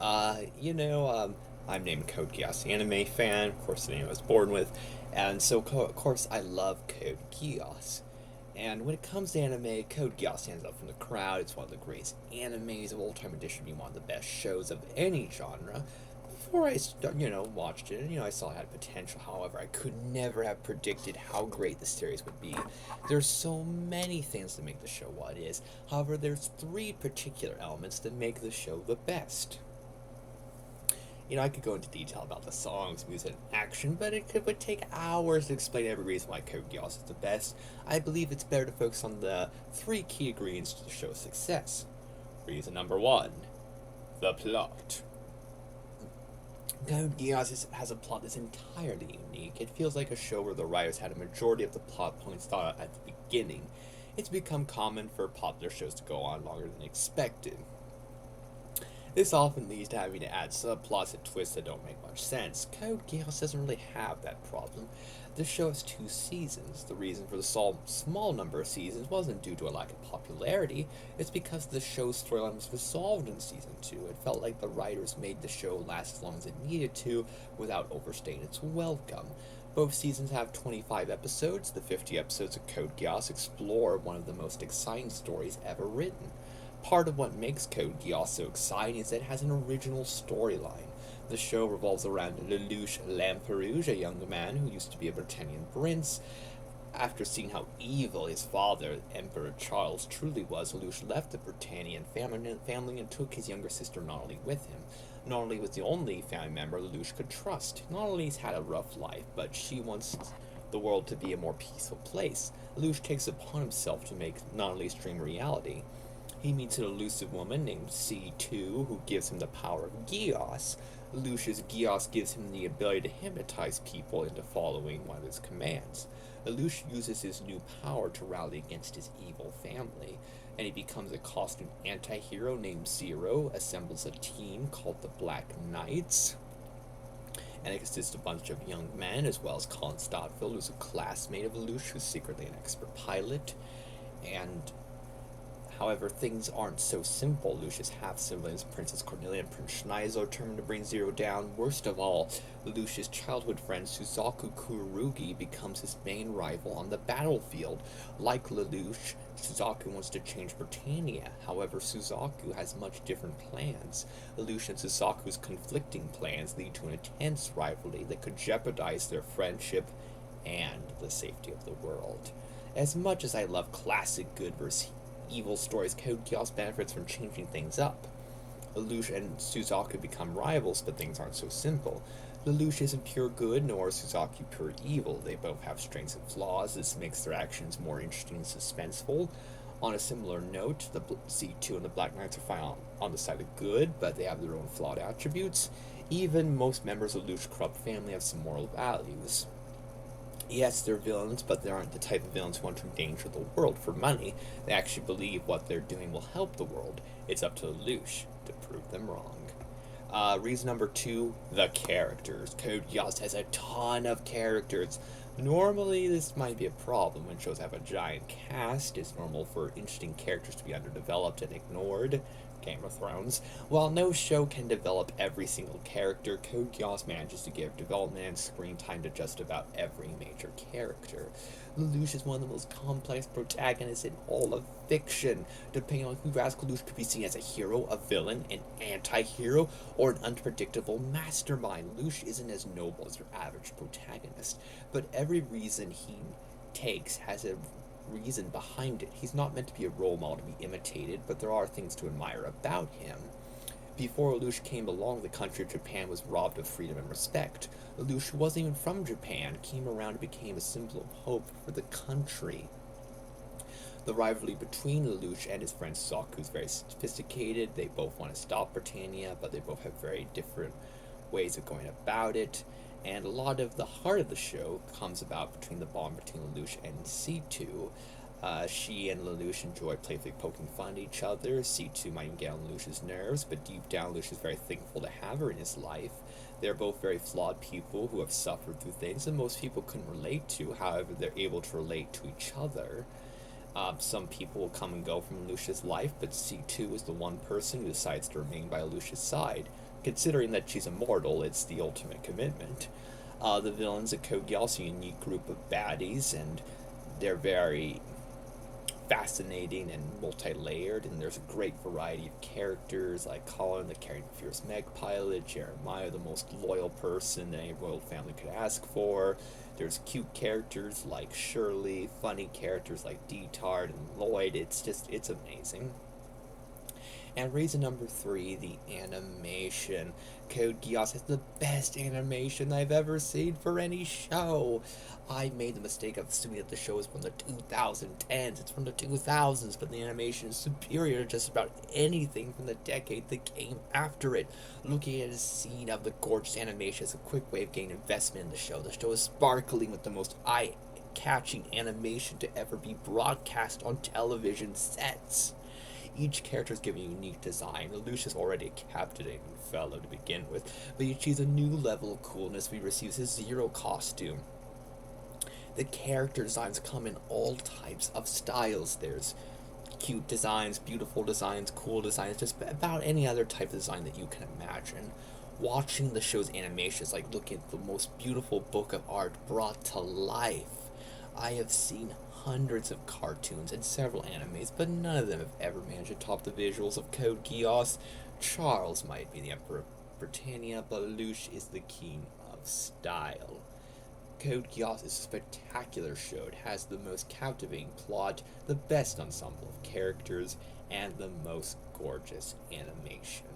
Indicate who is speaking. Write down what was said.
Speaker 1: I'm named Code Geass, anime fan, of course, the name I was born with, and so, of course, I love Code Geass. And when it comes to anime, Code Geass stands up from the crowd. It's one of the greatest animes of all time. It should be one of the best shows of any genre. Before I, watched it, I saw it had potential. However, I could never have predicted how great the series would be. There's so many things that make the show what it is. However, there's three particular elements that make the show the best. I could go into detail about the songs, music, and action, but would take hours to explain every reason why Code Geass is the best. I believe it's better to focus on the three key ingredients to the show's success. Reason number one, the plot. Code Geass has a plot that's entirely unique. It feels like a show where the writers had a majority of the plot points thought out at the beginning. It's become common for popular shows to go on longer than expected. This often leads to having to add subplots and twists that don't make much sense. Code Geass doesn't really have that problem. The show has two seasons. The reason for the small number of seasons wasn't due to a lack of popularity, it's because the show's storyline was resolved in season 2. It felt like the writers made the show last as long as it needed to without overstaying its welcome. Both seasons have 25 episodes. The 50 episodes of Code Geass explore one of the most exciting stories ever written. Part of what makes Code Geass so exciting is that it has an original storyline. The show revolves around Lelouch Lamperouge, a young man who used to be a Britannian prince. After seeing how evil his father, Emperor Charles, truly was, Lelouch left the Britannian family and took his younger sister Nonnally with him. Nonnally was the only family member Lelouch could trust. Nonnally's had a rough life, but she wants the world to be a more peaceful place. Lelouch takes it upon himself to make Nonnally's dream a reality. He meets an elusive woman named C2 who gives him the power of Geass. Lelouch's Geass gives him the ability to hypnotize people into following one of his commands. Lelouch uses his new power to rally against his evil family, and he becomes a costumed anti-hero named Zero, assembles a team called the Black Knights, and it consists of a bunch of young men, as well as Colin Stotfield, who's a classmate of Lelouch, who's secretly an expert pilot, and however, things aren't so simple. Lucius half-siblings, Princess Cornelia and Prince Schneider, are determined to bring Zero down. Worst of all, Lucius' childhood friend Suzaku Kurugi becomes his main rival on the battlefield. Like Lelouch, Suzaku wants to change Britannia. However, Suzaku has much different plans. Lelouch and Suzaku's conflicting plans lead to an intense rivalry that could jeopardize their friendship and the safety of the world. As much as I love classic good versus evil stories, Code Geass benefits from changing things up. Lelouch and Suzaku become rivals, but things aren't so simple. Lelouch isn't pure good, nor is Suzaku pure evil. They both have strengths and flaws. This makes their actions more interesting and suspenseful. On a similar note, the C2 and the Black Knights are fine on the side of good, but they have their own flawed attributes. Even most members of Lelouch's corrupt family have some moral values. Yes, they're villains, but they aren't the type of villains who want to endanger the world for money. They actually believe what they're doing will help the world. It's up to Lelouch to prove them wrong. Reason number two, the characters. Code Geass has a ton of characters. Normally, this might be a problem when shows have a giant cast. It's normal for interesting characters to be underdeveloped and ignored. Game of Thrones. While no show can develop every single character, Code Geass manages to give development and screen time to just about every major character. Lelouch is one of the most complex protagonists in all of fiction. Depending on who you ask, Lelouch could be seen as a hero, a villain, an anti-hero, or an unpredictable mastermind. Lelouch isn't as noble as your average protagonist, but every reason he takes has a reason behind it. He's not meant to be a role model to be imitated, but there are things to admire about him. Before Lelouch came along, the country of Japan was robbed of freedom and respect. Lelouch, who wasn't even from Japan, came around and became a symbol of hope for the country. The rivalry between Lelouch and his friend Suzaku is very sophisticated. They both want to stop Britannia, but they both have very different ways of going about it. And a lot of the heart of the show comes about between the bond between Lelouch and C2. She and Lelouch enjoy playfully poking fun at each other. C2 might even get on Lelouch's nerves, but deep down, Lelouch is very thankful to have her in his life. They're both very flawed people who have suffered through things that most people couldn't relate to. However, they're able to relate to each other. Some people will come and go from Lelouch's life, but C2 is the one person who decides to remain by Lelouch's side. Considering that she's immortal, it's the ultimate commitment. The villains of Code Geass are a unique group of baddies, and they're very fascinating and multi-layered, and there's a great variety of characters like Colin, the caring fierce mech pilot, Jeremiah, the most loyal person that any royal family could ask for. There's cute characters like Shirley, funny characters like Detard and Lloyd. It's amazing. And reason number three, the animation. Code Geass has the best animation I've ever seen for any show. I made the mistake of assuming that the show is from the 2010s. It's from the 2000s, but the animation is superior to just about anything from the decade that came after it. Looking at a scene of the gorgeous animation is a quick way of getting investment in the show. The show is sparkling with the most eye-catching animation to ever be broadcast on television sets. Each character is given a unique design. Lucia's already a captivating fellow to begin with, but he achieves a new level of coolness when he receives his Zero costume. The character designs come in all types of styles. There's cute designs, beautiful designs, cool designs, just about any other type of design that you can imagine. Watching the show's animation is like looking at the most beautiful book of art brought to life. I have seen hundreds of cartoons and several animes, but none of them have ever managed to top the visuals of Code Geass. Charles might be the Emperor of Britannia, but Lucia is the king of style. Code Geass is a spectacular show. It has the most captivating plot, the best ensemble of characters, and the most gorgeous animation.